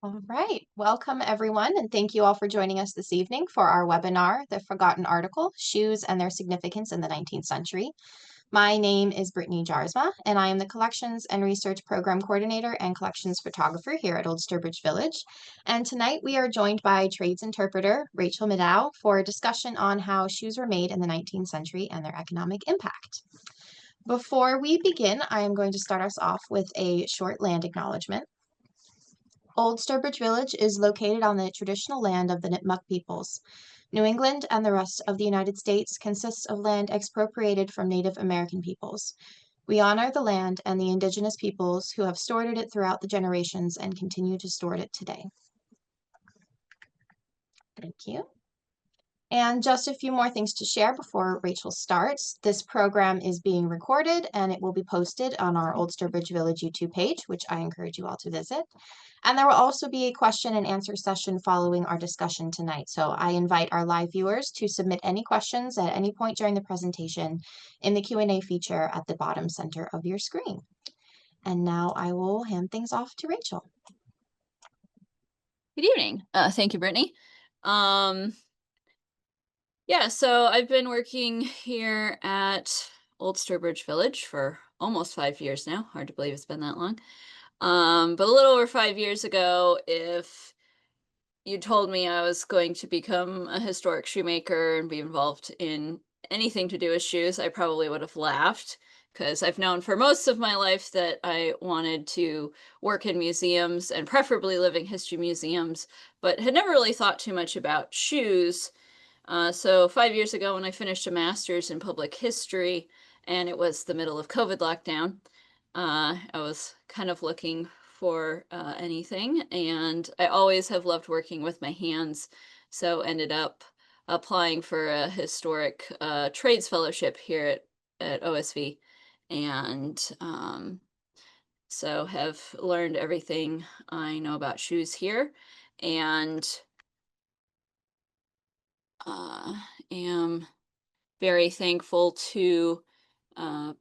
All right. Welcome, everyone, and thank you all for joining us this evening for our webinar, The Forgotten Article, Shoes and Their Significance in the 19th Century. My name is Brittany Jarsma, and I am the Collections and Research Program Coordinator and Collections Photographer here at Old Sturbridge Village. And tonight we are joined by trades interpreter Rachel Middaugh for a discussion on how shoes were made in the 19th century and their economic impact. Before we begin, I am going to start us off with a short land acknowledgement. Old Sturbridge Village is located on the traditional land of the Nipmuc peoples. New England and the rest of the United States consists of land expropriated from Native American peoples. We honor the land and the indigenous peoples who have stored it throughout the generations and continue to store it today. Thank you. And just a few more things to share before Rachel starts. This program is being recorded and it will be posted on our Old Sturbridge Village YouTube page, which I encourage you all to visit. And there will also be a question and answer session following our discussion tonight. So I invite our live viewers to submit any questions at any point during the presentation in the Q&A feature at the bottom center of your screen. And now I will hand things off to Rachel. Good evening. Thank you, Brittany. Yeah, so I've been working here at Old Sturbridge Village for almost 5 years now. Hard to believe it's been that long. But a little over 5 years ago, if you told me I was going to become a historic shoemaker and be involved in anything to do with shoes, I probably would have laughed because I've known for most of my life that I wanted to work in museums and preferably living history museums, but had never really thought too much about shoes. So 5 years ago, when I finished a master's in public history, and it was the middle of COVID lockdown, I was kind of looking for anything, and I always have loved working with my hands, so ended up applying for a historic trades fellowship here at OSV, and so have learned everything I know about shoes here, and am very thankful to uh,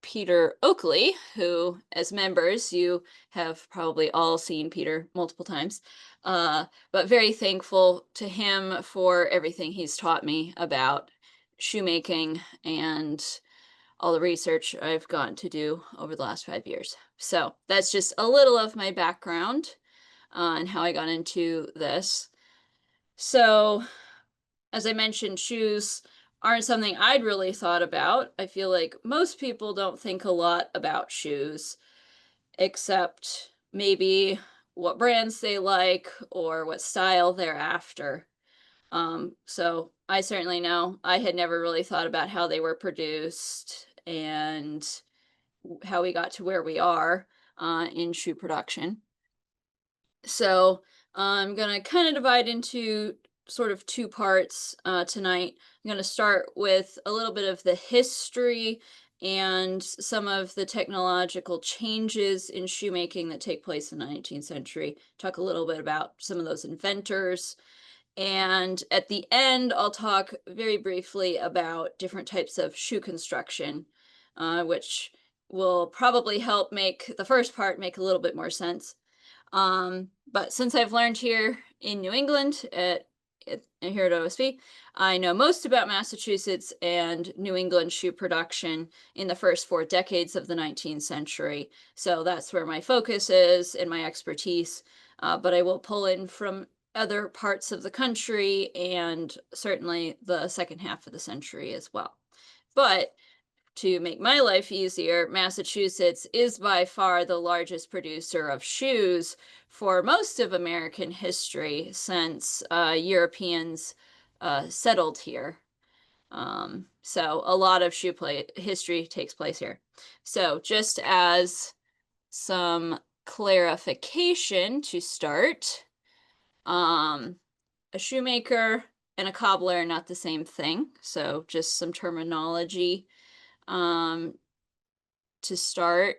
Peter Oakley, who, as members, you have probably all seen Peter multiple times, but very thankful to him for everything he's taught me about shoemaking and all the research I've gotten to do over the last 5 years. So that's just a little of my background and how I got into this. So as I mentioned, shoes aren't something I'd really thought about. I feel like most people don't think a lot about shoes, except maybe what brands they like or what style they're after. So I certainly know I had never really thought about how they were produced and how we got to where we are in shoe production. So I'm going to kind of divide into sort of two parts tonight. I'm going to start with a little bit of the history and some of the technological changes in shoemaking that take place in the 19th century. Talk a little bit about some of those inventors. And at the end, I'll talk very briefly about different types of shoe construction, which will probably help make the first part make a little bit more sense. But since I've learned here in New England here at OSV, I know most about Massachusetts and New England shoe production in the first 4 decades of the 19th century. So that's where my focus is and my expertise. But I will pull in from other parts of the country and certainly the second half of the century as well. But to make my life easier, Massachusetts is by far the largest producer of shoes for most of American history since Europeans settled here. So a lot of history takes place here. So just as some clarification to start, a shoemaker and a cobbler are not the same thing. So just some terminology to start.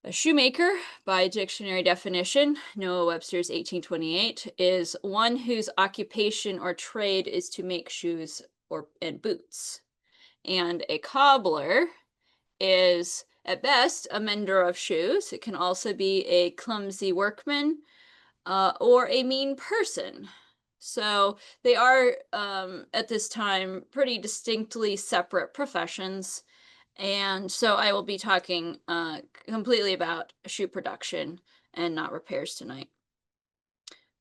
A shoemaker, by dictionary definition, Noah Webster's 1828, is one whose occupation or trade is to make shoes and boots. And a cobbler is at best, a mender of shoes. It can also be a clumsy workman, or a mean person. So they are, at this time, pretty distinctly separate professions. And so I will be talking completely about shoe production and not repairs tonight.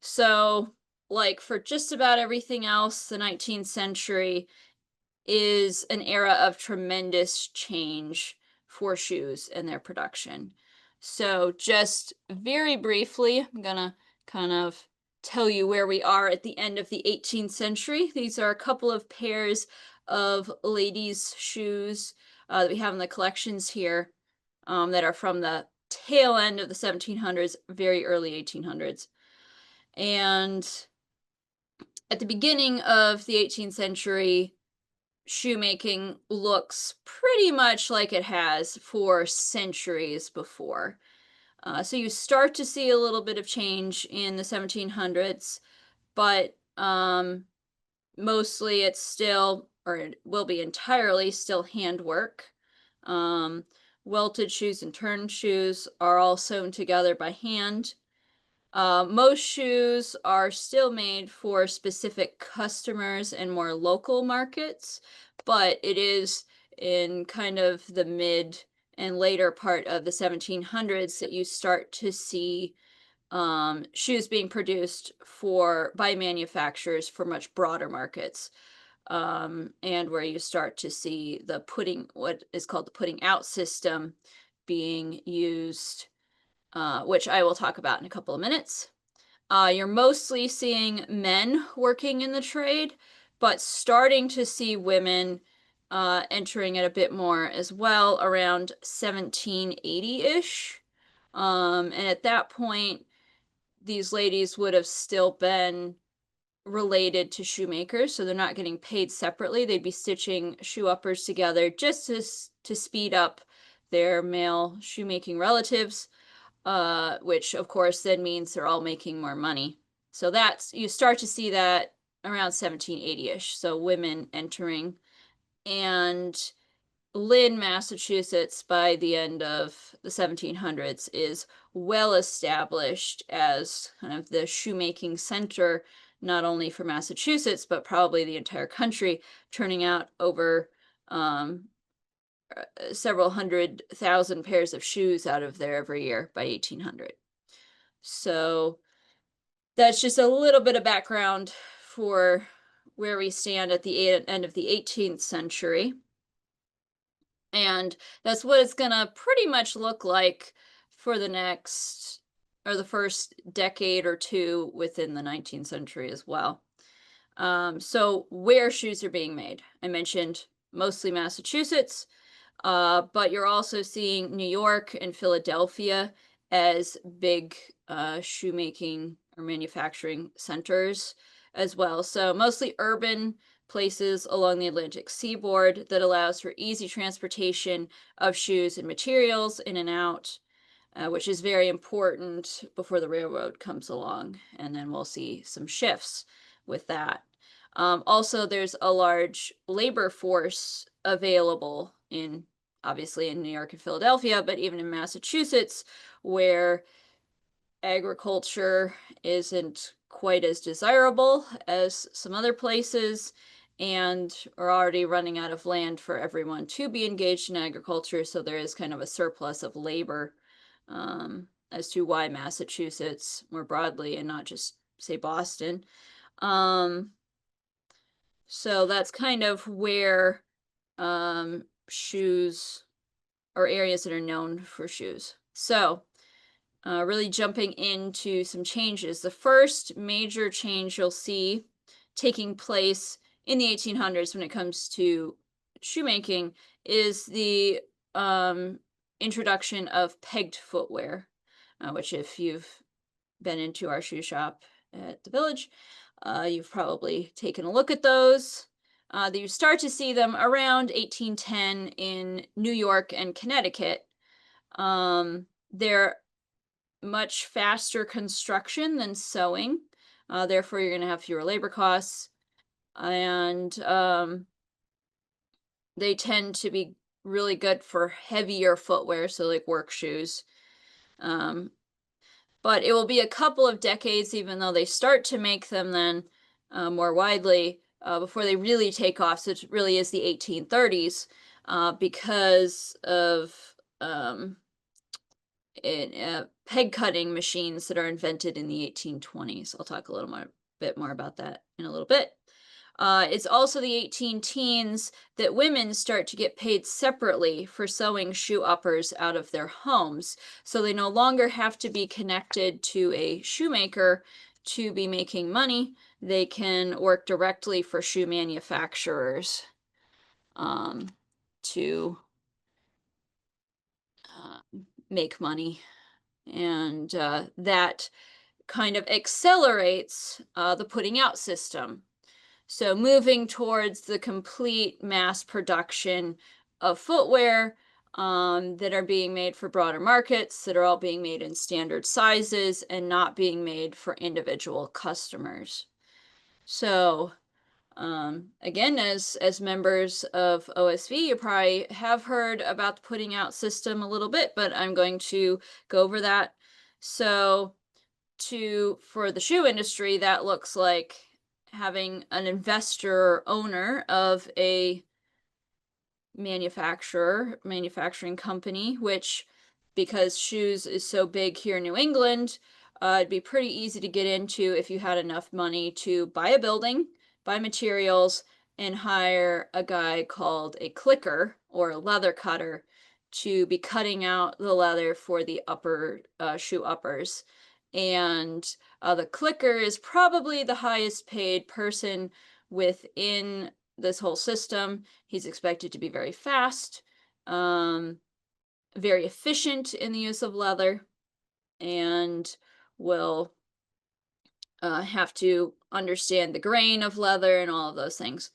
So, like for just about everything else, the 19th century is an era of tremendous change for shoes and their production. So, just very briefly, I'm gonna kind of tell you where we are at the end of the 18th century. These are a couple of pairs of ladies' shoes that we have in the collections here, that are from the tail end of the 1700s, very early 1800s. And at the beginning of the 18th century, shoemaking looks pretty much like it has for centuries before. So you start to see a little bit of change in the 1700s, but mostly it's still, or it will be entirely still handwork. Um, Welted shoes and turned shoes are all sewn together by hand. Most shoes are still made for specific customers and more local markets, but it is in kind of the mid and later part of the 1700s that you start to see shoes being produced for by manufacturers for much broader markets, and where you start to see the putting what is called the putting out system being used, which I will talk about in a couple of minutes. You're mostly seeing men working in the trade, but starting to see women entering it a bit more as well around 1780-ish. And at that point, these ladies would have still been related to shoemakers, so they're not getting paid separately. They'd be stitching shoe uppers together just to speed up their male shoemaking relatives, which of course then means they're all making more money. So that's, you start to see that around 1780-ish. So women entering, and Lynn, Massachusetts, by the end of the 1700s, is well established as kind of the shoemaking center, not only for Massachusetts, but probably the entire country, turning out over um, several 100,000 pairs of shoes out of there every year by 1800. So that's just a little bit of background for where we stand at the end of the 18th century. And that's what it's gonna pretty much look like for the next, or the first decade or two within the 19th century as well. So where shoes are being made, I mentioned mostly Massachusetts, but you're also seeing New York and Philadelphia as big shoemaking or manufacturing centers as well. So mostly urban places along the Atlantic seaboard that allows for easy transportation of shoes and materials in and out, which is very important before the railroad comes along. And then we'll see some shifts with that. Also, there's a large labor force available in, obviously in New York and Philadelphia, but even in Massachusetts, where agriculture isn't quite as desirable as some other places, and are already running out of land for everyone to be engaged in agriculture. So there is kind of a surplus of labor, as to why Massachusetts more broadly and not just say Boston. Um, so that's kind of where shoes, or areas that are known for shoes. So really jumping into some changes. The first major change you'll see taking place in the 1800s when it comes to shoemaking is the introduction of pegged footwear, which if you've been into our shoe shop at the village, you've probably taken a look at those. You start to see them around 1810 in New York and Connecticut. They're much faster construction than sewing, therefore you're going to have fewer labor costs, and they tend to be really good for heavier footwear, so like work shoes. Um, but it will be a couple of decades, even though they start to make them then more widely before they really take off. So it really is the 1830s because of um, peg cutting machines that are invented in the 1820s. I'll talk a little bit more about that in a little bit. It's also the 18 teens that women start to get paid separately for sewing shoe uppers out of their homes. So they no longer have to be connected to a shoemaker to be making money. They can work directly for shoe manufacturers um, to uh, make money. And that kind of accelerates the putting out system. So moving towards the complete mass production of footwear that are being made for broader markets, that are all being made in standard sizes and not being made for individual customers. So again, as members of OSV, you probably have heard about the putting out system a little bit, but I'm going to go over that. So for the shoe industry, that looks like having an investor or owner of a manufacturing company, which, because shoes is so big here in New England, it'd be pretty easy to get into if you had enough money to buy a building, buy materials, and hire a guy called a clicker or a leather cutter to be cutting out the leather for the upper shoe uppers. And the clicker is probably the highest paid person within this whole system. He's expected to be very fast, um, very efficient in the use of leather, and will have to understand the grain of leather and all of those things.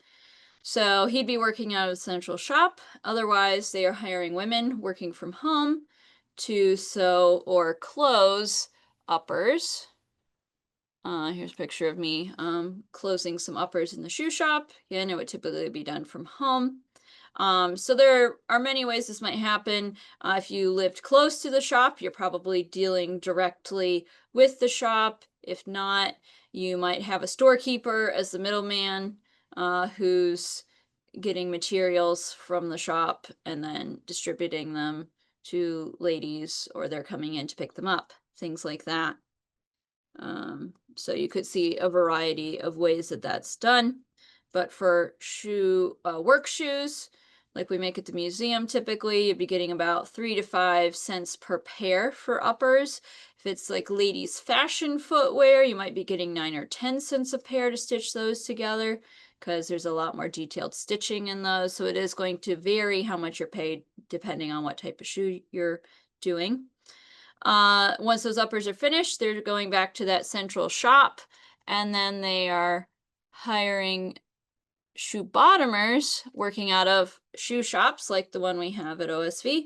So he'd be working out of a central shop. Otherwise, they are hiring women working from home to sew or close uppers. Here's a picture of me closing some uppers in the shoe shop. Again, it would typically be done from home. So there are many ways this might happen. If you lived close to the shop, you're probably dealing directly with the shop. If not, you might have a storekeeper as the middleman who's getting materials from the shop and then distributing them to ladies, or they're coming in to pick them up, things like that. So you could see a variety of ways that that's done. But for work shoes, like we make at the museum, typically you'd be getting about 3 to 5 cents per pair for uppers. If it's like ladies' fashion footwear, you might be getting 9 or 10 cents a pair to stitch those together because there's a lot more detailed stitching in those. So it is going to vary how much you're paid depending on what type of shoe you're doing. Once those uppers are finished, they're going back to that central shop, and then they are hiring shoe bottomers working out of shoe shops like the one we have at OSV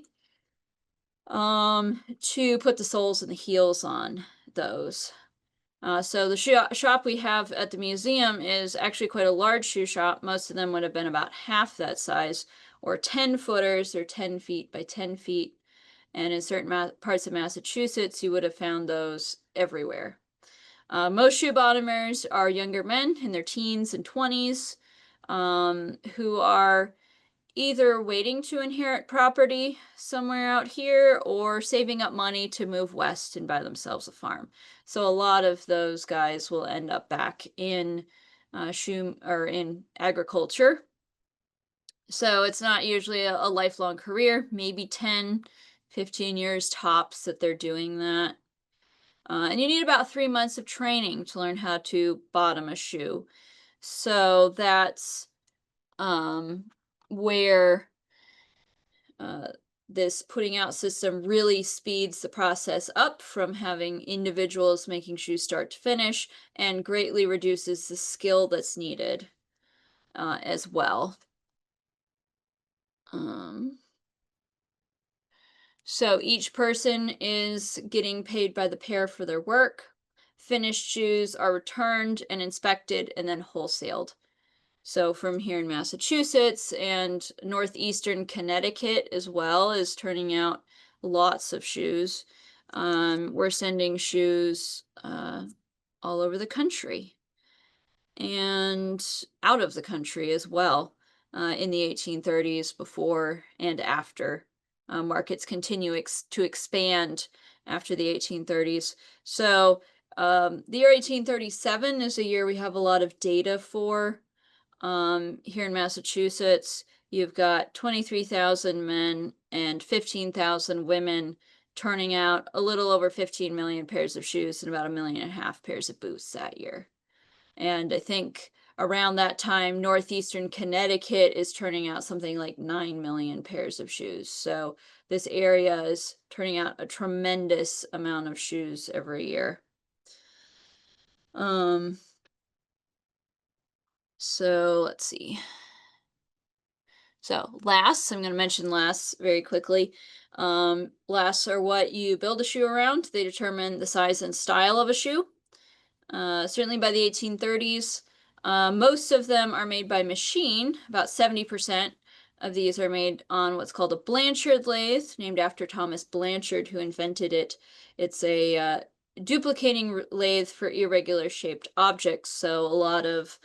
to put the soles and the heels on those. So the shop we have at the museum is actually quite a large shoe shop. Most of them would have been about half that size, or 10 footers, or 10 feet by 10 feet. And in certain parts of Massachusetts, you would have found those everywhere. Most shoe bottomers are younger men in their teens and 20s who are either waiting to inherit property somewhere out here or saving up money to move west and buy themselves a farm. So a lot of those guys will end up back in in agriculture. So it's not usually a lifelong career, maybe 10, 15 years tops that they're doing that. And you need about 3 months of training to learn how to bottom a shoe. So that's where uh, this putting out system really speeds the process up from having individuals making shoes start to finish, and greatly reduces the skill that's needed as well. So each person is getting paid by the pair for their work. Finished shoes are returned and inspected and then wholesaled. So from here in Massachusetts and northeastern Connecticut as well is turning out lots of shoes. We're sending shoes all over the country and out of the country as well in the 1830s, before and after. Markets continue to expand after the 1830s. So the year 1837 is a year we have a lot of data for. Here in Massachusetts, you've got 23,000 men and 15,000 women turning out a little over 15 million pairs of shoes and about 1.5 million pairs of boots that year. And I think around that time, northeastern Connecticut is turning out something like 9 million pairs of shoes. So this area is turning out a tremendous amount of shoes every year. So let's see. So lasts, I'm going to mention lasts very quickly. Lasts are what you build a shoe around. They determine the size and style of a shoe. Certainly by the 1830s, most of them are made by machine. About 70% of these are made on what's called a Blanchard lathe, named after Thomas Blanchard, who invented it. It's a duplicating lathe for irregular shaped objects. So a lot of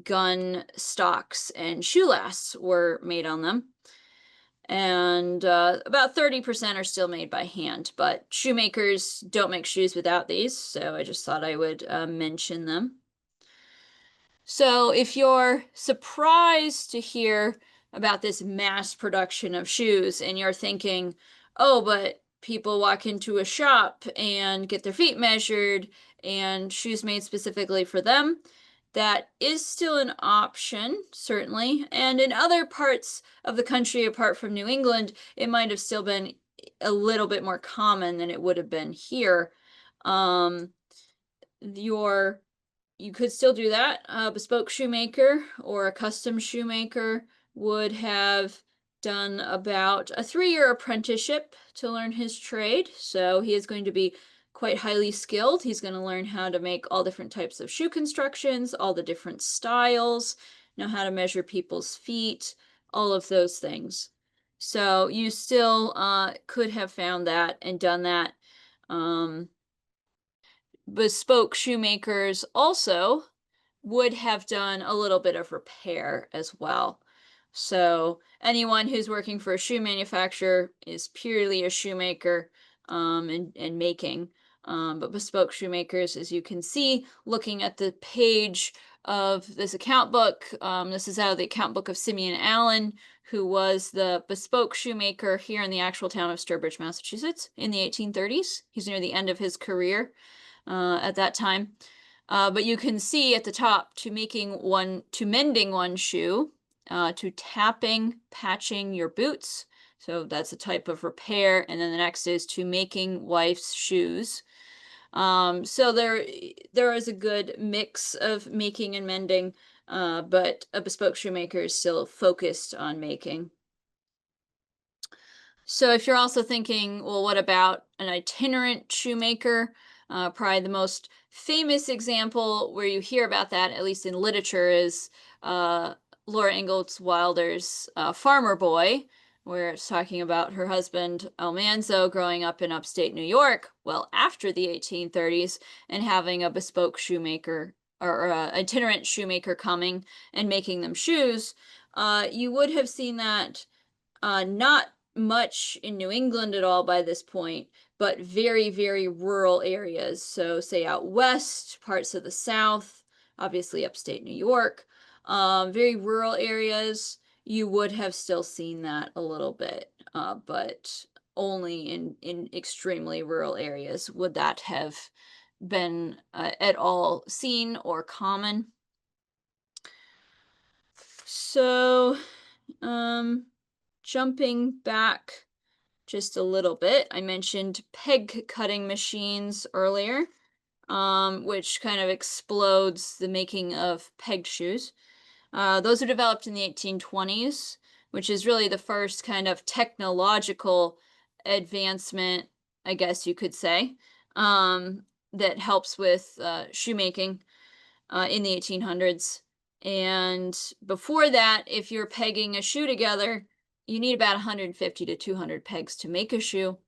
gun stocks and shoe lasts were made on them. And about 30% are still made by hand, but shoemakers don't make shoes without these, so I just thought I would mention them. So if you're surprised to hear about this mass production of shoes and you're thinking, oh, but people walk into a shop and get their feet measured and shoes made specifically for them, that is still an option, certainly. And in other parts of the country, apart from New England, it might have still been a little bit more common than it would have been here. You could still do that. A bespoke shoemaker or a custom shoemaker would have done about a 3-year apprenticeship to learn his trade. So he is going to be quite highly skilled. He's going to learn how to make all different types of shoe constructions, all the different styles, know how to measure people's feet, all of those things. So you still could have found that and done that. Bespoke shoemakers also would have done a little bit of repair as well. So anyone who's working for a shoe manufacturer is purely a shoemaker and making. But bespoke shoemakers, as you can see, looking at the page of this account book, this is out of the account book of Simeon Allen, who was the bespoke shoemaker here in the actual town of Sturbridge, Massachusetts in the 1830s. He's near the end of his career at that time. But you can see at the top, to mending one shoe, to tapping, patching your boots. So that's a type of repair. And then the next is to making wife's shoes. So there is a good mix of making and mending, but a bespoke shoemaker is still focused on making. So if you're also thinking, well, what about an itinerant shoemaker? Probably the most famous example where you hear about that, at least in literature, is Laura Ingalls Wilder's Farmer Boy, where it's talking about her husband Almanzo growing up in upstate New York, well, after the 1830s, and having a bespoke shoemaker or itinerant shoemaker coming and making them shoes. You would have seen that not much in New England at all by this point, but very, very rural areas. So say out west, parts of the South, obviously upstate New York, very rural areas, you would have still seen that a little bit, but only in extremely rural areas would that have been at all seen or common. So, jumping back just a little bit, I mentioned peg cutting machines earlier, which kind of explodes the making of pegged shoes. Those were developed in the 1820s, which is really the first kind of technological advancement, I guess you could say, that helps with shoemaking in the 1800s. And before that, if you're pegging a shoe together, you need about 150 to 200 pegs to make a shoe,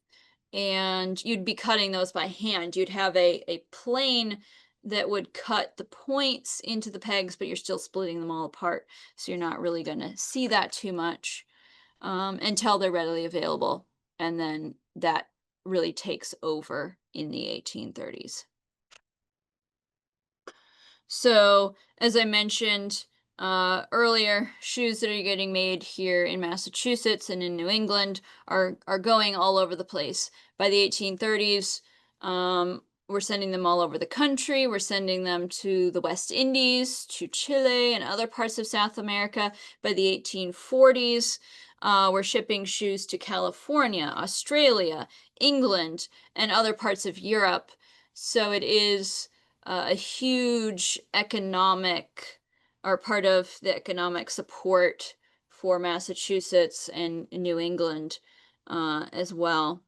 and you'd be cutting those by hand. You'd have a plane that would cut the points into the pegs, but you're still splitting them all apart. So you're not really going to see that too much until they're readily available. And then that really takes over in the 1830s. So, as I mentioned earlier, shoes that are getting made here in Massachusetts and in New England are going all over the place. By the 1830s, we're sending them all over the country. We're sending them to the West Indies, to Chile, and other parts of South America. By the 1840s, we're shipping shoes to California, Australia, England, and other parts of Europe. So it is a huge economic or part of the economic support for Massachusetts and New England as well.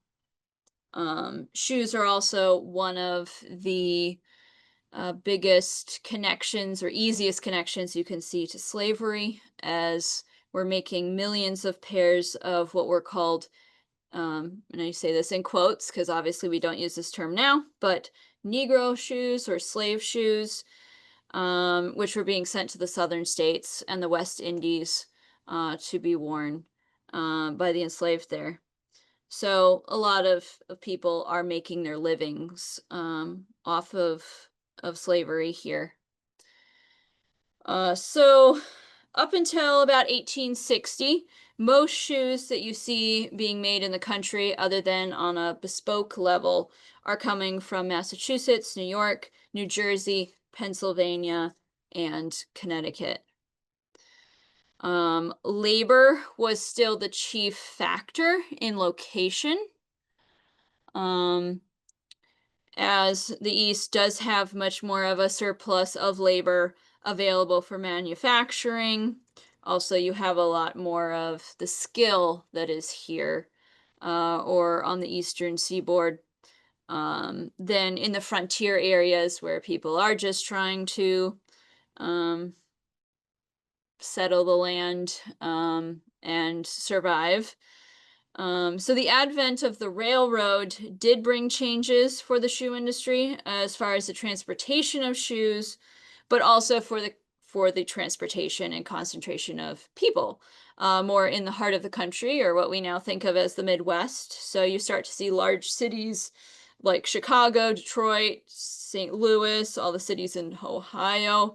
Shoes are also one of the biggest connections or easiest connections you can see to slavery, as we're making millions of pairs of what were called and I say this in quotes because obviously we don't use this term now, but Negro shoes or slave shoes, which were being sent to the southern states and the West Indies to be worn by the enslaved there. So a lot of people are making their livings off of slavery here. So up until about 1860, most shoes that you see being made in the country, other than on a bespoke level, are coming from Massachusetts, New York, New Jersey, Pennsylvania, and Connecticut. Labor was still the chief factor in location. Um, as the East does have much more of a surplus of labor available for manufacturing. Also, you have a lot more of the skill that is here or on the Eastern seaboard than in the frontier areas where people are just trying to um, settle the land and survive. So the advent of the railroad did bring changes for the shoe industry as far as the transportation of shoes, but also for the transportation and concentration of people, more in the heart of the country, or what we now think of as the Midwest. So you start to see large cities like Chicago, Detroit, St. Louis, all the cities in Ohio,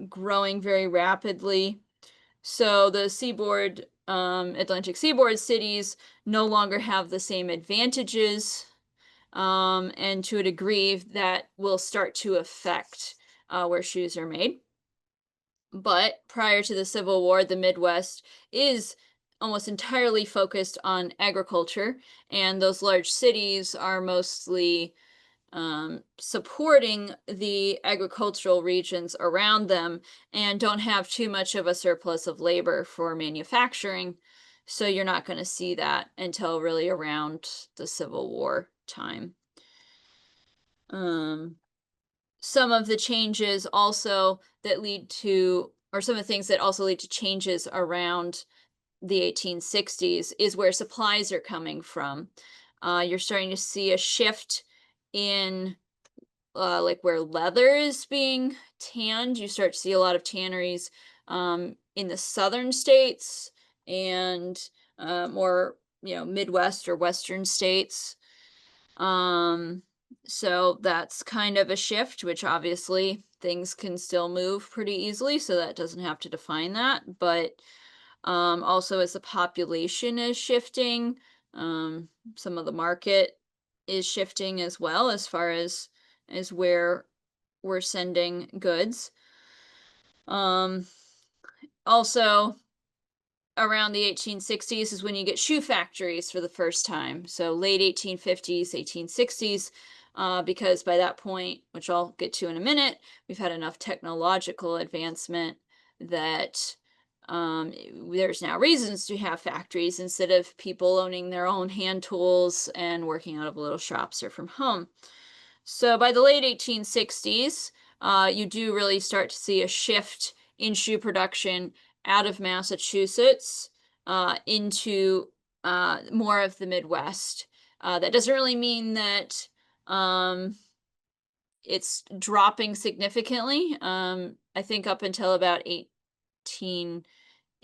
growing very rapidly. So the seaboard, Atlantic seaboard cities no longer have the same advantages, and to a degree that will start to affect where shoes are made. But prior to the Civil War, the Midwest is almost entirely focused on agriculture, and those large cities are mostly supporting the agricultural regions around them and don't have too much of a surplus of labor for manufacturing. So you're not going to see that until really around the Civil War time. Um, some of the changes also that lead to, or some of the things that also lead to changes around the 1860s is where supplies are coming from. You're starting to see a shift in like where leather is being tanned. You start to see a lot of tanneries in the southern states and more, Midwest or Western states. Um, so that's kind of a shift, which obviously things can still move pretty easily, so that doesn't have to define that. But also, as the population is shifting, some of the market is shifting as well as far as where we're sending goods. Um, Also, around the 1860s is when you get shoe factories for the first time. So late 1850s, 1860s, because by that point, which I'll get to in a minute, we've had enough technological advancement that there's now reasons to have factories instead of people owning their own hand tools and working out of little shops or from home. So by the late 1860s, you do really start to see a shift in shoe production out of Massachusetts into more of the Midwest. That doesn't really mean that it's dropping significantly. I think up until about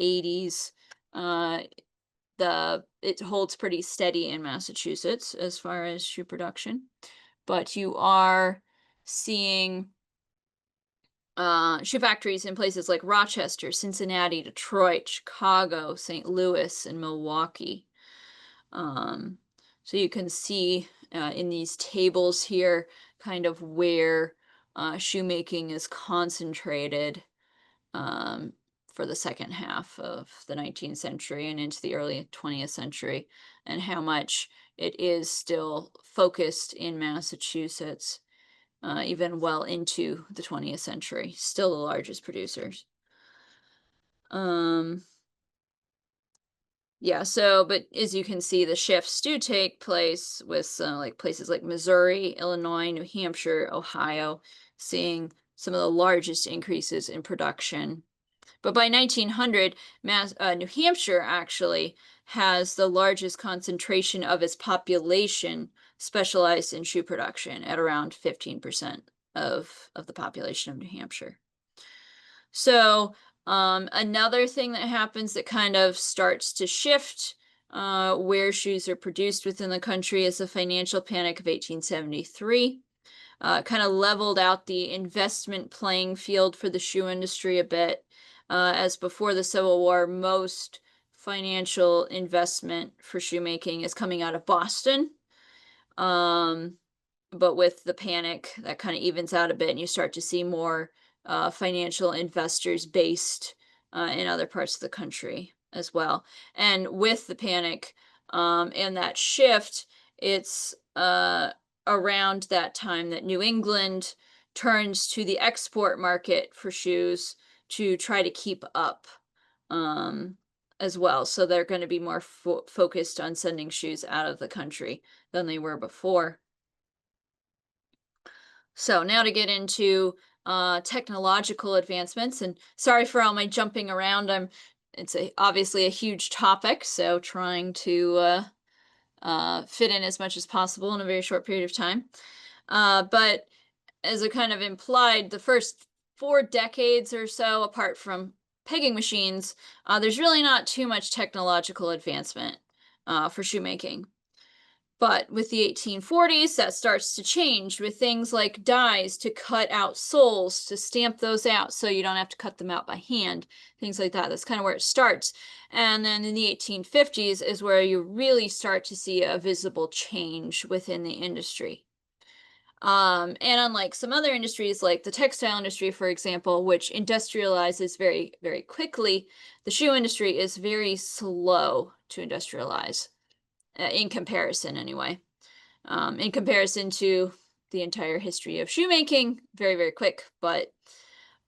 1880s, it holds pretty steady in Massachusetts as far as shoe production, but you are seeing shoe factories in places like Rochester, Cincinnati, Detroit, Chicago, St. Louis, and Milwaukee. Um, so you can see in these tables here kind of where shoemaking is concentrated um, for the second half of the 19th century and into the early 20th century, and how much it is still focused in Massachusetts, even well into the 20th century, still the largest producers. Um, yeah, so, but as you can see, the shifts do take place with like places like Missouri, Illinois, New Hampshire, Ohio, seeing some of the largest increases in production. But by 1900, New Hampshire actually has the largest concentration of its population specialized in shoe production at around 15% of the population of New Hampshire. So another thing that happens that kind of starts to shift where shoes are produced within the country is the financial panic of 1873. Kind of leveled out the investment playing field for the shoe industry a bit. As before the Civil War, most financial investment for shoemaking is coming out of Boston. But with the panic, that kind of evens out a bit, and you start to see more financial investors based in other parts of the country as well. And with the panic and that shift, it's around that time that New England turns to the export market for shoes to try to keep up um, as well. So they're going to be more focused on sending shoes out of the country than they were before. So now to get into technological advancements, and sorry for all my jumping around. It's obviously a huge topic, so trying to fit in as much as possible in a very short period of time. But as it kind of implied, the first 4 decades or so, apart from pegging machines, there's really not too much technological advancement for shoemaking. But with the 1840s, that starts to change with things like dies to cut out soles, to stamp those out so you don't have to cut them out by hand, things like that. That's kind of where it starts. And then in the 1850s is where you really start to see a visible change within the industry. And unlike some other industries, like the textile industry, for example, which industrializes very, very quickly, the shoe industry is very slow to industrialize in comparison anyway. In comparison to the entire history of shoemaking, very, very quick, but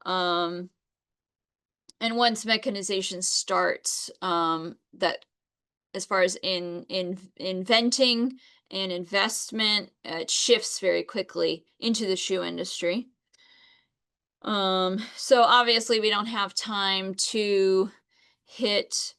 and once mechanization starts, that as far as in inventing and investment, it shifts very quickly into the shoe industry. So obviously we don't have time to hit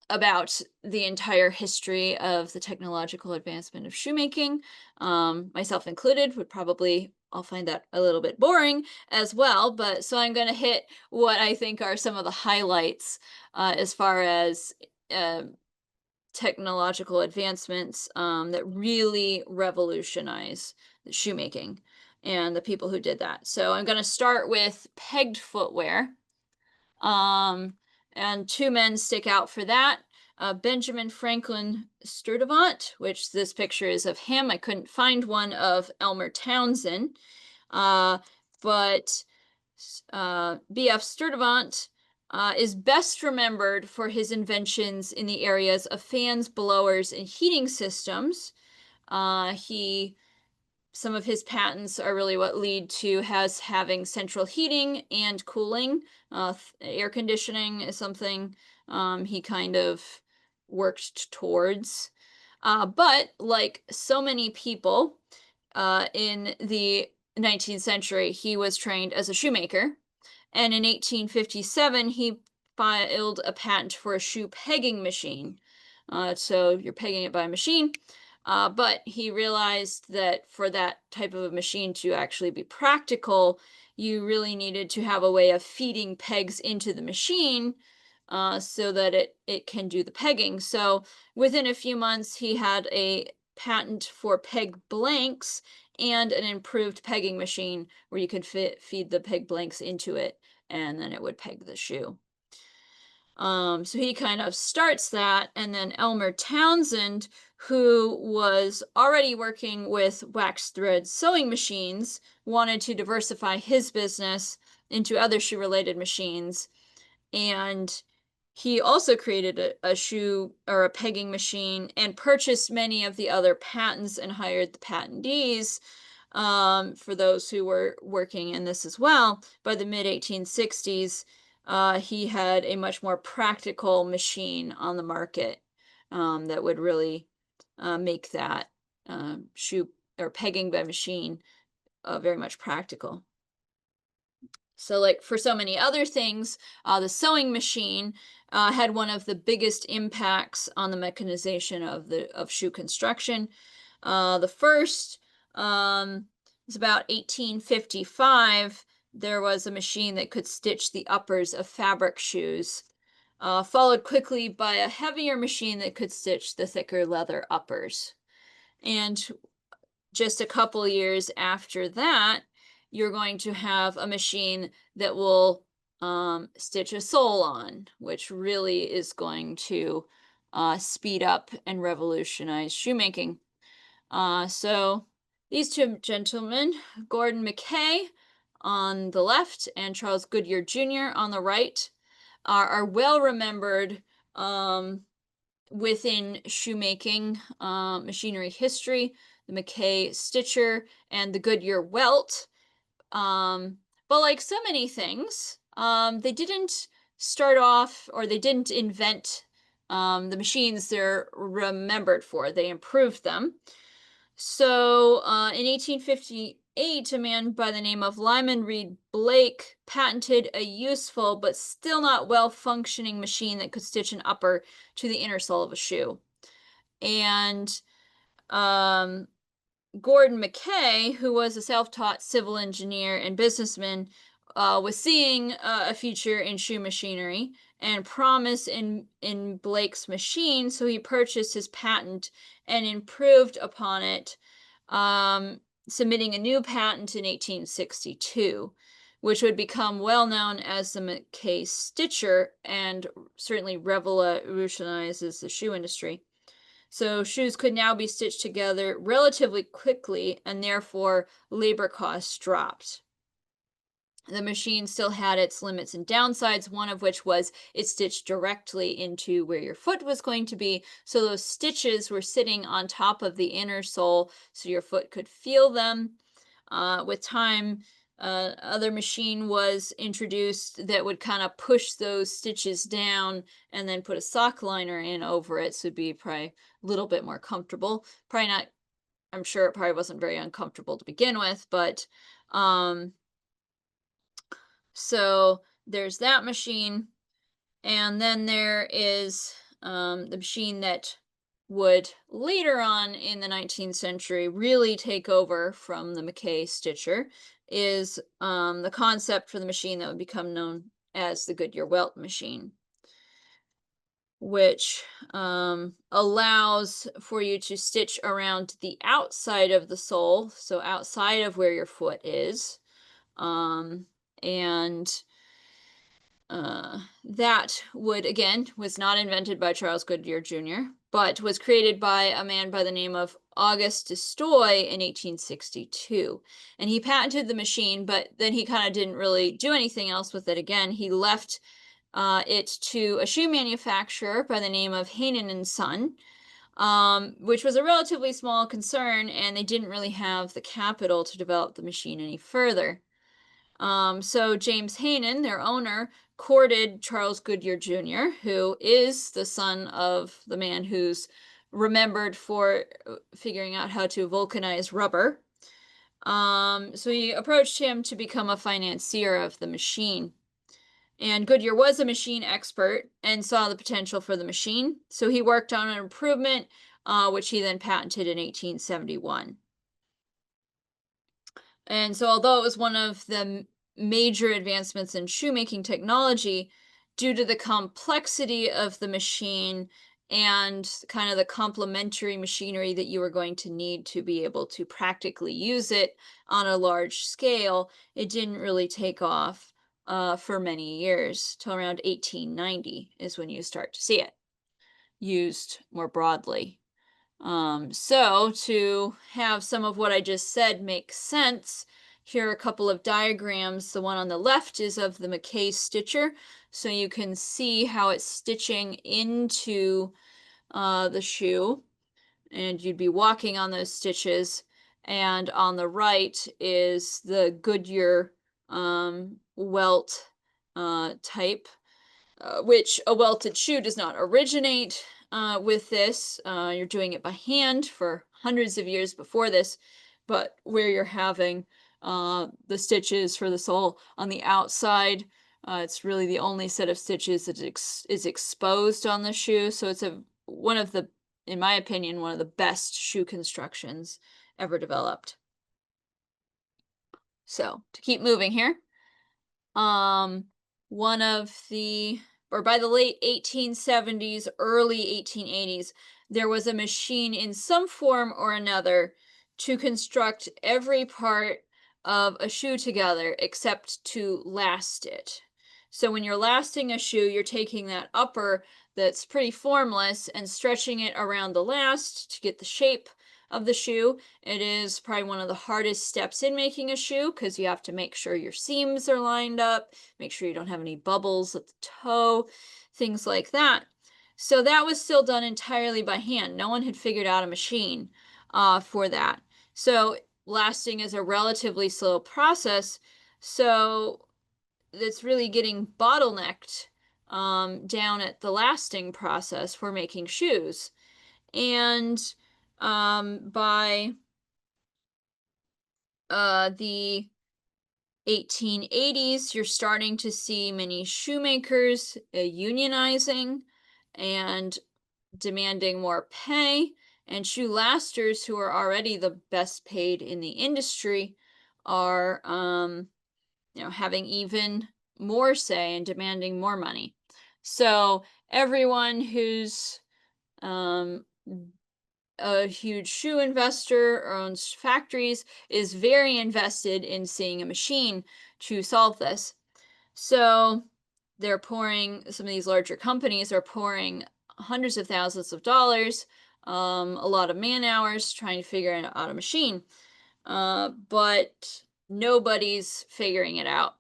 about the entire history of the technological advancement of shoemaking, myself included, would probably I'll find that a little bit boring as well. But so I'm going to hit what I think are some of the highlights as far as uh, technological advancements that really revolutionize shoemaking and the people who did that. So I'm going to start with pegged footwear. And two men stick out for that. Benjamin Franklin Sturtevant, which this picture is of him. I couldn't find one of Elmer Townsend, but B.F. Sturtevant is best remembered for his inventions in the areas of fans, blowers, and heating systems. Some of his patents are really what lead to having central heating and cooling. Air conditioning is something he kind of worked towards. But like so many people in the 19th century, he was trained as a shoemaker. And in 1857, he filed a patent for a shoe pegging machine. So you're pegging it by a machine. But he realized that for that type of a machine to actually be practical, you really needed to have a way of feeding pegs into the machine so that it can do the pegging. So within a few months, he had a patent for peg blanks and an improved pegging machine where you could feed the peg blanks into it and then it would peg the shoe. So he kind of starts that, and then Elmer Townsend, who was already working with wax thread sewing machines, wanted to diversify his business into other shoe related machines. And he also created a shoe or a pegging machine and purchased many of the other patents and hired the patentees for those who were working in this as well. By the mid 1860s, he had a much more practical machine on the market that would really make that shoe or pegging by machine very much practical. So, like for so many other things, the sewing machine had one of the biggest impacts on the mechanization of shoe construction. The first was about 1855. There was a machine that could stitch the uppers of fabric shoes, followed quickly by a heavier machine that could stitch the thicker leather uppers. And just a couple years after that, you're going to have a machine that will stitch a sole on, which really is going to speed up and revolutionize shoemaking. So these two gentlemen, Gordon Mackay on the left and Charles Goodyear Jr. on the right, are well remembered within shoemaking machinery history. The Mackay Stitcher and the Goodyear Welt. But like so many things, they didn't start off or they didn't invent the machines they're remembered for. They improved them. So in 1858, a man by the name of Lyman Reed Blake patented a useful but still not well functioning machine that could stitch an upper to the inner sole of a shoe. And Gordon Mackay, who was a self-taught civil engineer and businessman, was seeing a future in shoe machinery and promise in Blake's machine, so he purchased his patent and improved upon it, submitting a new patent in 1862, which would become well known as the Mackay Stitcher and certainly revolutionizes the shoe industry. So shoes could now be stitched together relatively quickly, and therefore labor costs dropped. The machine still had its limits and downsides, one of which was it stitched directly into where your foot was going to be. So those stitches were sitting on top of the inner sole so your foot could feel them. With time, other machine was introduced that would kind of push those stitches down and then put a sock liner in over it. So it'd be probably a little bit more comfortable. Probably not, I'm sure it probably wasn't very uncomfortable to begin with, but so there's that machine. And then there is the machine that would later on in the 19th century really take over from the Mackay Stitcher is the concept for the machine that would become known as the Goodyear Welt machine, which allows for you to stitch around the outside of the sole, so outside of where your foot is. And that would, again, was not invented by Charles Goodyear Jr., but was created by a man by the name of Auguste Destoy in 1862. And he patented the machine, but then he kind of didn't really do anything else with it again. He left it to a shoe manufacturer by the name of Hainan and Son, which was a relatively small concern, and they didn't really have the capital to develop the machine any further. So James Hainan, their owner, courted Charles Goodyear Jr., who is the son of the man who's remembered for figuring out how to vulcanize rubber. So he approached him to become a financier of the machine. And Goodyear was a machine expert and saw the potential for the machine. So he worked on an improvement, which he then patented in 1871. And so, although it was one of the major advancements in shoemaking technology, due to the complexity of the machine and kind of the complementary machinery that you were going to need to be able to practically use it on a large scale, it didn't really take off for many years till around 1890 is when you start to see it used more broadly. So to have some of what I just said make sense, here are a couple of diagrams. The one on the left is of the Mackay stitcher, so you can see how it's stitching into the shoe, and you'd be walking on those stitches. And on the right is the Goodyear welt type, which a welted shoe does not originate with this. You're doing it by hand for hundreds of years before this, but where you're having the stitches for the sole on the outside, it's really the only set of stitches that is exposed on the shoe. So it's one of the, in my opinion, one of the best shoe constructions ever developed. So to keep moving here, um, one of the, or by the late 1870s, early 1880s, there was a machine in some form or another to construct every part of a shoe together except to last it. So when you're lasting a shoe, you're taking that upper that's pretty formless and stretching it around the last to get the shape of the shoe. It is probably one of the hardest steps in making a shoe because you have to make sure your seams are lined up, make sure you don't have any bubbles at the toe, things like that. So that was still done entirely by hand. No one had figured out a machine for that. So lasting is a relatively slow process. So it's really getting bottlenecked down at the lasting process for making shoes. And by the 1880s, you're starting to see many shoemakers unionizing and demanding more pay, and shoe lasters, who are already the best paid in the industry, are having even more say and demanding more money. So everyone who's um, a huge shoe investor or owns factories is very invested in seeing a machine to solve this. So they're pouring, some of these larger companies are pouring hundreds of thousands of dollars, a lot of man hours trying to figure out a machine. But nobody's figuring it out.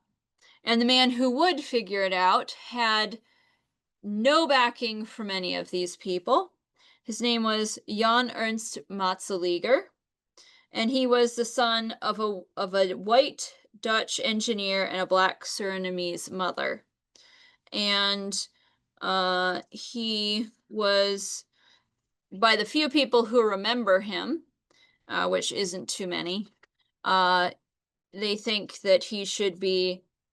And the man who would figure it out had no backing from any of these people. His name was Jan Ernst Matzeliger, and he was the son of a white Dutch engineer and a black Surinamese mother. And he was, by the few people who remember him, which isn't too many, uh, they think that he should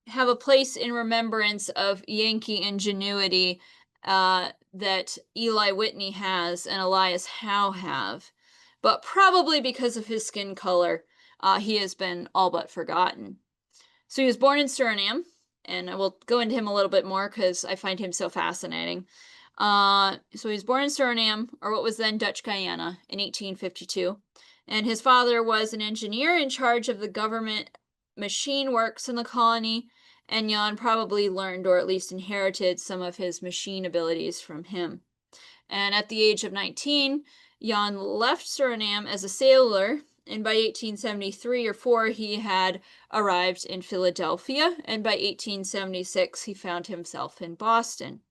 have a place in remembrance of Yankee ingenuity that Eli Whitney has and Elias Howe have. But probably because of his skin color, he has been all but forgotten. So he was born in Suriname, and I will go into him a little bit more because I find him so fascinating. So he was born in Suriname, or what was then Dutch Guyana, in 1852. And his father was an engineer in charge of the government machine works in the colony, and Jan probably learned or at least inherited some of his machine abilities from him. And at the age of 19, Jan left Suriname as a sailor, and by 1873 or 4 he had arrived in Philadelphia, and by 1876 he found himself in Boston.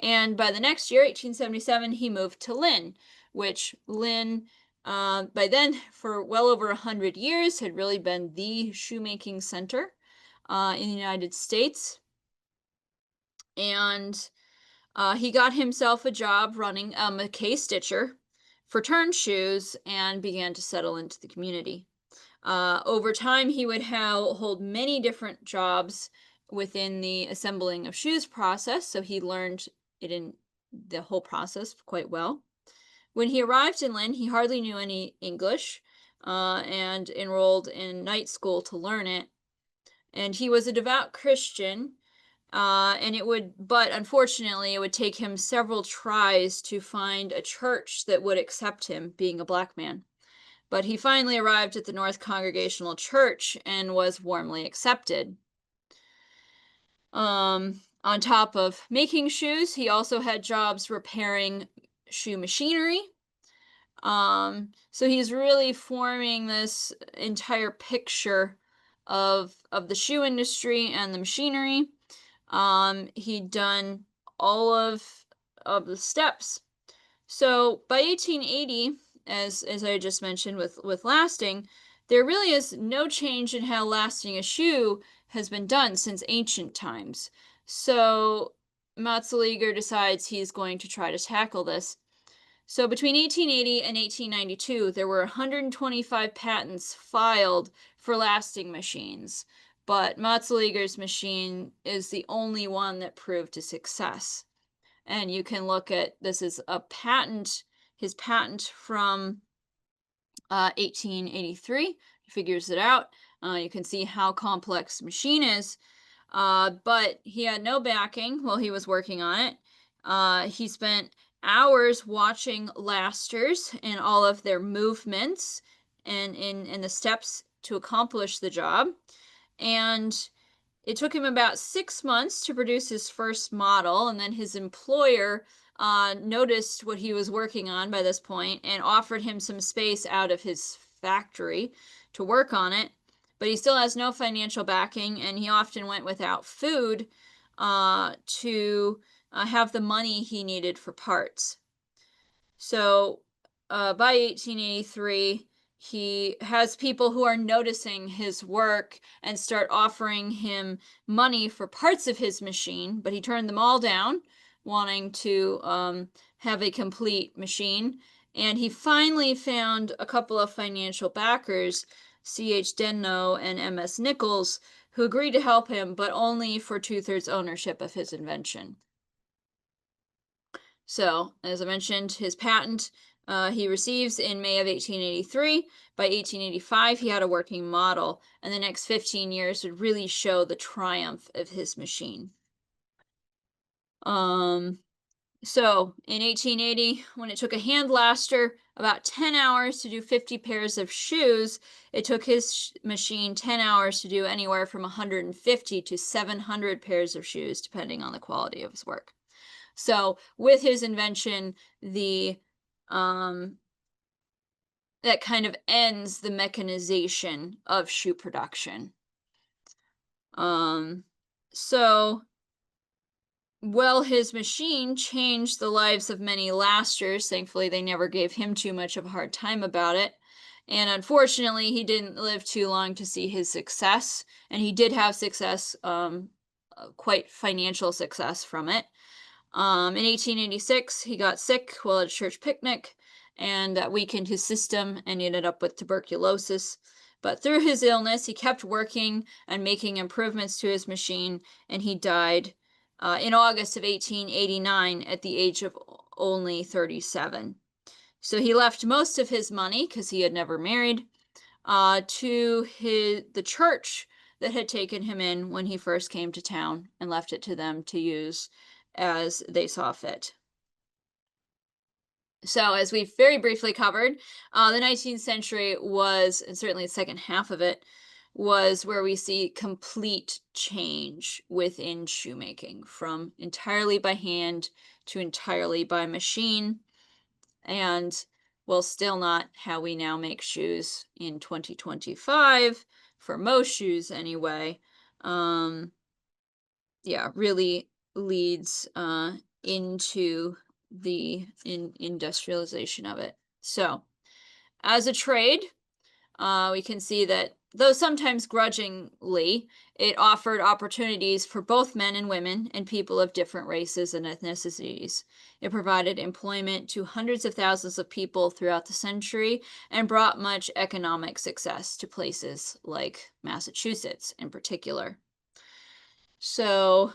And by the next year, 1877, he moved to Lynn, which Lynn, by then, for well over 100 years, had really been the shoemaking center in the United States. And he got himself a job running a Mackay stitcher for turn shoes and began to settle into the community. Over time, he would hold many different jobs within the assembling of shoes process, so he learned it in the whole process quite well. When he arrived in Lynn, he hardly knew any English, and enrolled in night school to learn it. And he was a devout Christian, but unfortunately, it would take him several tries to find a church that would accept him, being a black man. But he finally arrived at the North Congregational Church and was warmly accepted. On top of making shoes, he also had jobs repairing shoe machinery. So he's really forming this entire picture of the shoe industry and the machinery. He'd done all of the steps. So by 1880, as I just mentioned with lasting, there really is no change in how lasting a shoe has been done since ancient times. So Matzeliger decides he's going to try to tackle this. So between 1880 and 1892, there were 125 patents filed for lasting machines, but Matzeliger's machine is the only one that proved a success. And you can look at this is a patent, his patent from 1883. He figures it out. You can see how complex the machine is. But he had no backing while he was working on it. He spent hours watching lasters and all of their movements and in the steps to accomplish the job. And it took him about 6 months to produce his first model, and then his employer noticed what he was working on by this point and offered him some space out of his factory to work on it. But he still has no financial backing, and he often went without food to have the money he needed for parts. So by 1883, he has people who are noticing his work and start offering him money for parts of his machine, but he turned them all down, wanting to have a complete machine. And he finally found a couple of financial backers, C.H. Denno and M.S. Nichols, who agreed to help him, but only for 2/3 ownership of his invention. So, as I mentioned, his patent he receives in May of 1883. By 1885, he had a working model, and the next 15 years would really show the triumph of his machine. So, in 1880, when it took a hand laster about 10 hours to do 50 pairs of shoes, it took his machine 10 hours to do anywhere from 150 to 700 pairs of shoes, depending on the quality of his work. So with his invention, that kind of ends the mechanization of shoe production. So well, his machine changed the lives of many lasters. Thankfully, they never gave him too much of a hard time about it. And unfortunately, he didn't live too long to see his success. And he did have success, quite financial success from it. In 1886, he got sick while at a church picnic, and that weakened his system, and he ended up with tuberculosis. But through his illness, he kept working and making improvements to his machine, and he died in August of 1889 at the age of only 37. So he left most of his money, because he had never married, to the church that had taken him in when he first came to town, and left it to them to use as they saw fit. So, as we've very briefly covered, the 19th century was, and certainly the second half of it, was where we see complete change within shoemaking, from entirely by hand to entirely by machine, and well, still not how we now make shoes in 2025, for most shoes anyway. Yeah, really leads into the industrialization of it. So, as a trade, we can see that though sometimes grudgingly, it offered opportunities for both men and women and people of different races and ethnicities. It provided employment to hundreds of thousands of people throughout the century and brought much economic success to places like Massachusetts in particular. So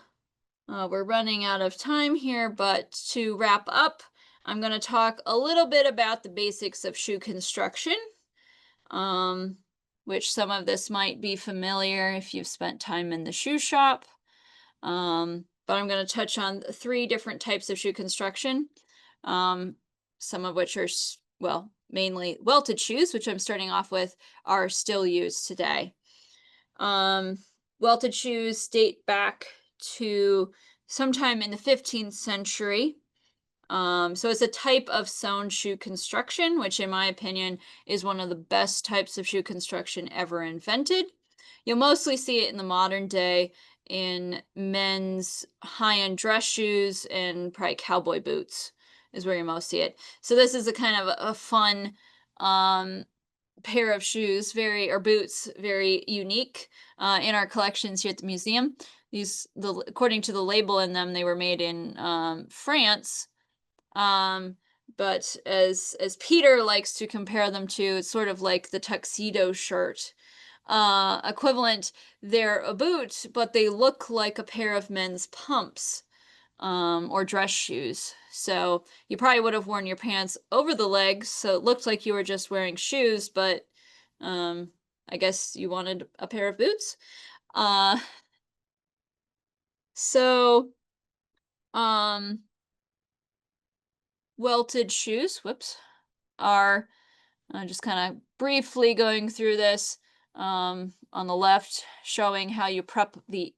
we're running out of time here, but to wrap up, I'm going to talk a little bit about the basics of shoe construction, which some of this might be familiar if you've spent time in the shoe shop. But I'm going to touch on 3 different types of shoe construction, some of which are, well, mainly welted shoes, which I'm starting off with, are still used today. Welted shoes date back to sometime in the 15th century. So it's a type of sewn shoe construction, which in my opinion is one of the best types of shoe construction ever invented. You'll mostly see it in the modern day in men's high-end dress shoes and probably cowboy boots is where you most see it. So this is a kind of a fun pair of shoes, or boots, very unique in our collections here at the museum. According to the label in them, they were made in France. But as Peter likes to compare them to, it's sort of like the tuxedo shirt equivalent. They're a boot, but they look like a pair of men's pumps or dress shoes. So you probably would have worn your pants over the legs, so it looked like you were just wearing shoes, but I guess you wanted a pair of boots. Uh, so welted shoes, are just kind of briefly going through this on the left, showing how you prep the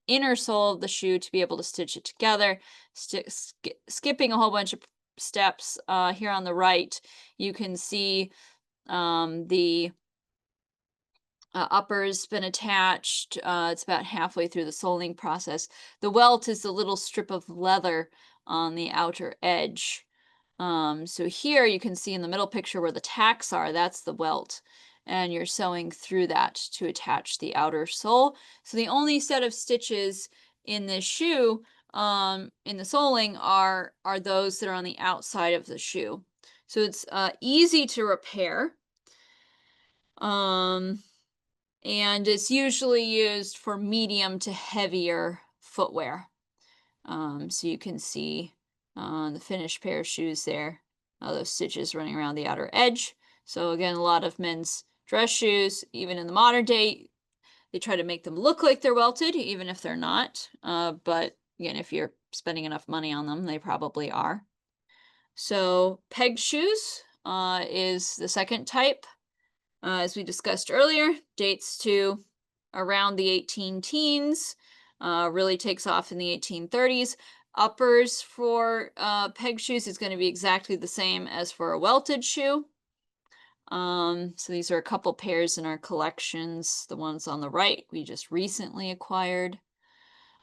inner sole of the shoe to be able to stitch it together, skipping a whole bunch of steps. Here on the right, you can see the upper's been attached. It's about halfway through the soling process. The welt is the little strip of leather on the outer edge. So here you can see in the middle picture where the tacks are, that's the welt. And you're sewing through that to attach the outer sole. So the only set of stitches in this shoe, in the soling, are those that are on the outside of the shoe. So it's easy to repair. And it's usually used for medium to heavier footwear. So you can see the finished pair of shoes there, those stitches running around the outer edge. So again, a lot of men's dress shoes, even in the modern day, they try to make them look like they're welted, even if they're not. But again, if you're spending enough money on them, they probably are. So pegged shoes is the second type. As we discussed earlier, dates to around the 18 teens, really takes off in the 1830s. Uppers for peg shoes is going to be exactly the same as for a welted shoe. So these are a couple pairs in our collections. The ones on the right we just recently acquired.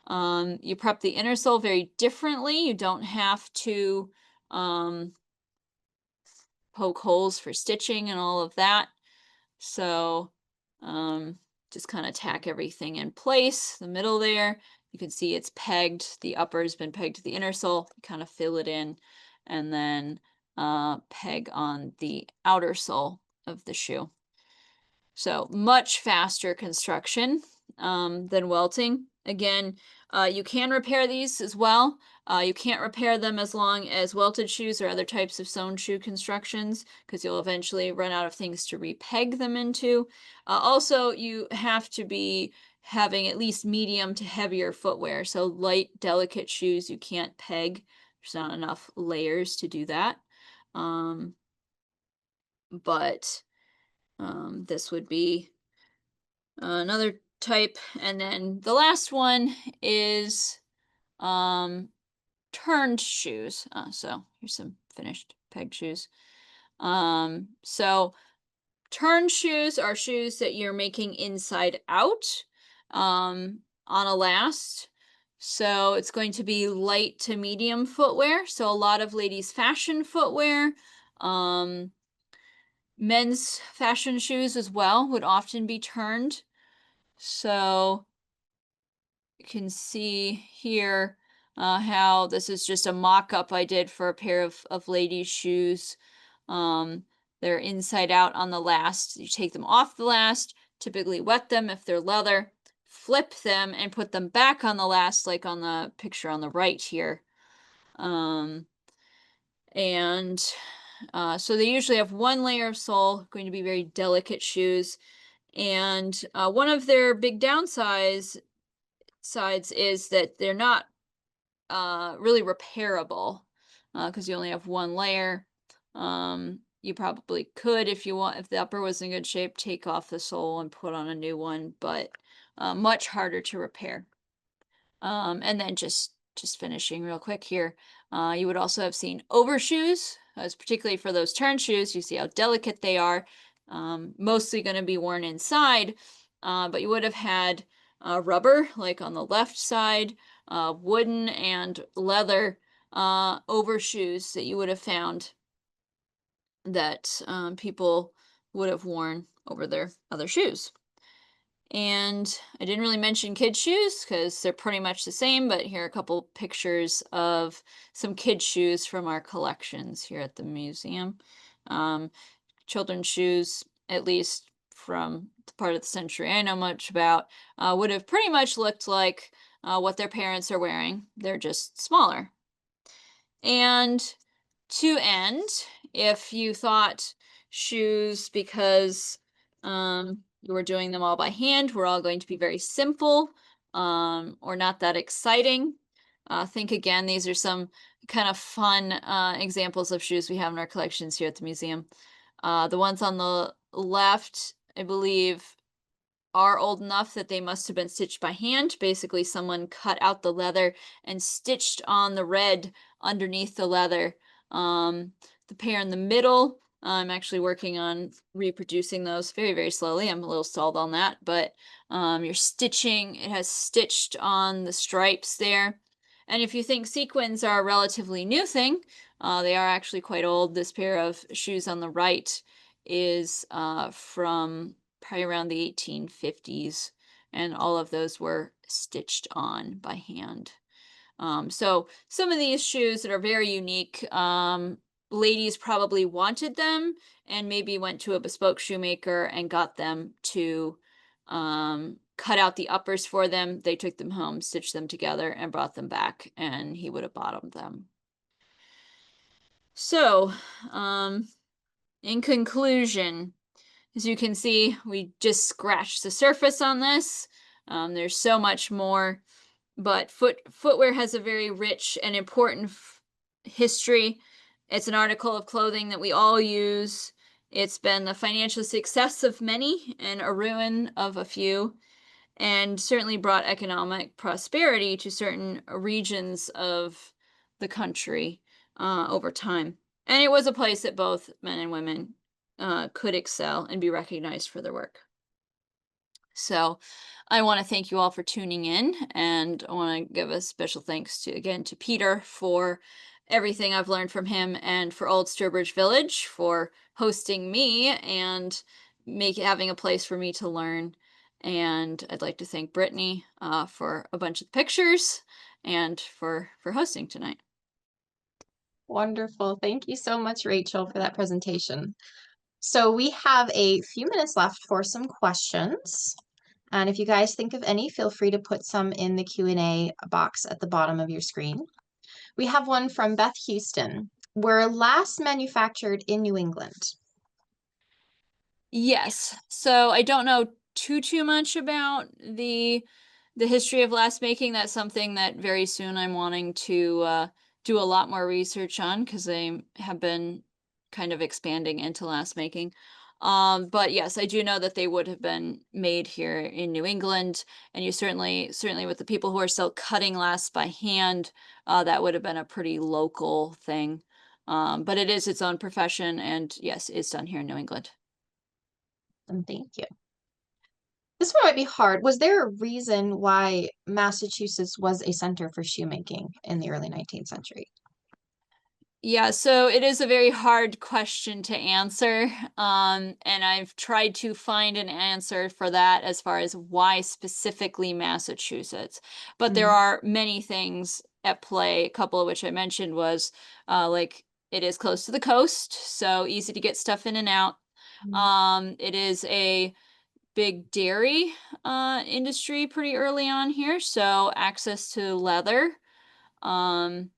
You prep the inner sole very differently. You don't have to poke holes for stitching and all of that. So just kind of tack everything in place. The middle there, you can see it's pegged. The upper's been pegged to the inner sole. You kind of fill it in and then peg on the outer sole of the shoe. So much faster construction than welting. Again, you can repair these as well. You can't repair them as long as welted shoes or other types of sewn shoe constructions because you'll eventually run out of things to repeg them into. Also, you have to be having at least medium to heavier footwear. So light, delicate shoes you can't peg. There's not enough layers to do that. But this would be another type. And then the last one is turned shoes. So here's some finished peg shoes. So turned shoes are shoes that you're making inside out on a last. So it's going to be light to medium footwear. So a lot of ladies' fashion footwear. Men's fashion shoes as well would often be turned. So you can see here how this is just a mock-up I did for a pair of ladies' shoes. Um, they're inside out on the last. You take them off the last, typically wet them if they're leather, flip them and put them back on the last, like on the picture on the right here. Um, and so they usually have one layer of sole, going to be very delicate shoes. And one of their big sides is that they're not really repairable because you only have one layer. You probably could, if you want, if the upper was in good shape, take off the sole and put on a new one, but much harder to repair. And then just finishing real quick here, you would also have seen overshoes, as particularly for those turn shoes. You see how delicate they are, mostly going to be worn inside, but you would have had rubber, like on the left side, wooden and leather overshoes that you would have found that people would have worn over their other shoes. And I didn't really mention kids' shoes because they're pretty much the same, but here are a couple pictures of some kids' shoes from our collections here at the museum. Um, Children's shoes, at least from the part of the century I know much about, would have pretty much looked like what their parents are wearing. They're just smaller. And to end, if you thought shoes, because you were doing them all by hand, were all going to be very simple or not that exciting, think again. These are some kind of fun examples of shoes we have in our collections here at the museum. The ones on the left, I believe, are old enough that they must have been stitched by hand. Basically, someone cut out the leather and stitched on the red underneath the leather. The pair in the middle, I'm actually working on reproducing those very, very slowly. I'm a little stalled on that, but you're stitching, it has stitched on the stripes there. And if you think sequins are a relatively new thing, they are actually quite old. This pair of shoes on the right is from probably around the 1850s, and all of those were stitched on by hand. So some of these shoes that are very unique, ladies probably wanted them and maybe went to a bespoke shoemaker and got them to cut out the uppers for them. They took them home, stitched them together, and brought them back, and he would have bottomed them. So, in conclusion, as you can see, we just scratched the surface on this. There's so much more, but footwear has a very rich and important history. It's an article of clothing that we all use. It's been the financial success of many and a ruin of a few, and certainly brought economic prosperity to certain regions of the country over time. And it was a place that both men and women could excel and be recognized for their work. So I want to thank you all for tuning in, and I want to give a special thanks to, again, to Peter for everything I've learned from him, and for Old Sturbridge Village for hosting me and having a place for me to learn. And I'd like to thank Brittany for a bunch of pictures and for hosting tonight. Wonderful. Thank you so much, Rachel, for that presentation. So we have a few minutes left for some questions. And if you guys think of any, feel free to put some in the Q&A box at the bottom of your screen. We have one from Beth Houston. Were last manufactured in New England? Yes. So I don't know too much about the history of glass making. That's something that very soon I'm wanting to do a lot more research on, because they have been kind of expanding into glass making. But yes, I do know that they would have been made here in New England, and you certainly with the people who are still cutting glass by hand, that would have been a pretty local thing. But it is its own profession, and yes, it's done here in New England. And thank you. This one might be hard. Was there a reason why Massachusetts was a center for shoemaking in the early 19th century? Yeah, so it is a very hard question to answer. And I've tried to find an answer for that as far as why specifically Massachusetts. But there Mm, are many things at play, a couple of which I mentioned was like it is close to the coast, so easy to get stuff in and out. mm. It is a big dairy industry pretty early on here, so access to leather. Um,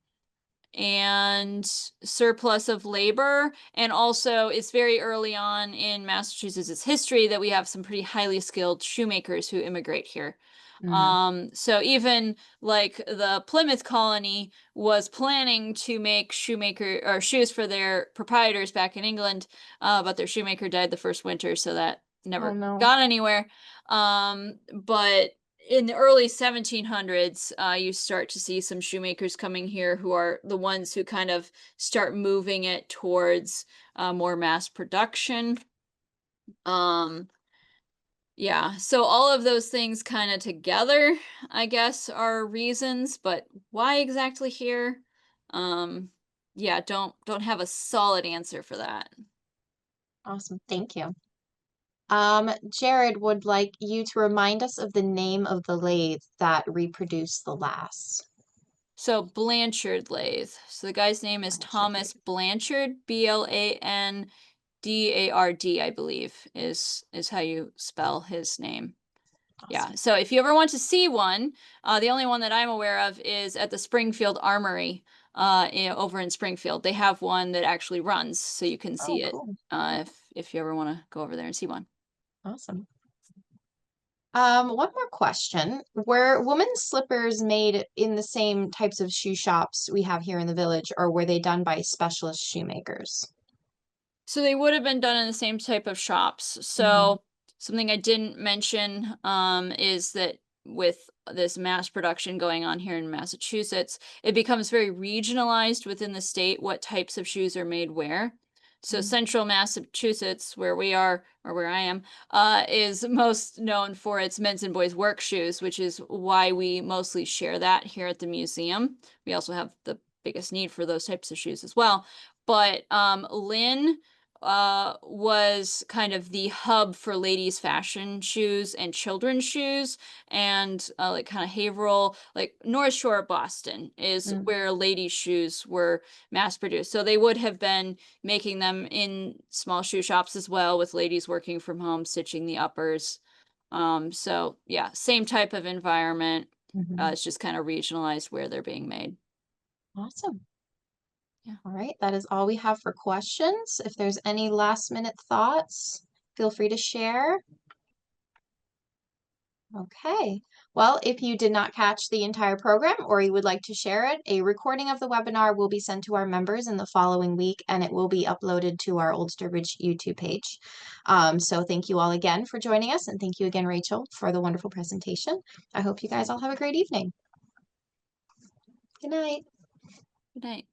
and surplus of labor. And also, it's very early on in Massachusetts' history that we have some pretty highly skilled shoemakers who immigrate here. Mm. So even like the Plymouth colony was planning to make shoemaker or shoes for their proprietors back in England, but their shoemaker died the first winter, so that Oh never no. got anywhere. But in the early 1700s, you start to see some shoemakers coming here who are the ones who kind of start moving it towards more mass production. Um, yeah, so all of those things kind of together, I guess, are reasons, but why exactly here? Um, yeah, don't have a solid answer for that. Awesome. Thank you. Jared would like you to remind us of the name of the lathe that reproduced the last. So Blanchard lathe. So the guy's name is Thomas Blanchard, Blandard, I believe, is how you spell his name. Yeah. Awesome. So if you ever want to see one, the only one that I'm aware of is at the Springfield Armory, over in Springfield. They have one that actually runs, so you can Oh, see it cool. if you ever want to go over there and see one. Awesome. One more question. Were women's slippers made in the same types of shoe shops we have here in the village, or were they done by specialist shoemakers? So they would have been done in the same type of shops. Hmm. So something I didn't mention is that with this mass production going on here in Massachusetts, it becomes very regionalized within the state what types of shoes are made where. So central Massachusetts, where we are, or where I am, is most known for its men's and boys' work shoes, which is why we mostly share that here at the museum. We also have the biggest need for those types of shoes as well. But Lynn was kind of the hub for ladies' fashion shoes and children's shoes, and like kind of Haverhill, like North Shore of Boston is Mm, where ladies' shoes were mass produced. So they would have been making them in small shoe shops as well, with ladies working from home, stitching the uppers. So yeah, same type of environment. mhm. It's just kind of regionalized where they're being made. Awesome. Yeah. All right, that is all we have for questions. If there's any last minute thoughts, feel free to share. Okay. Well, if you did not catch the entire program or you would like to share it, a recording of the webinar will be sent to our members in the following week and it will be uploaded to our Old Sturbridge YouTube page. So thank you all again for joining us and thank you again, Rachel, for the wonderful presentation. I hope you guys all have a great evening. Good night. Good night.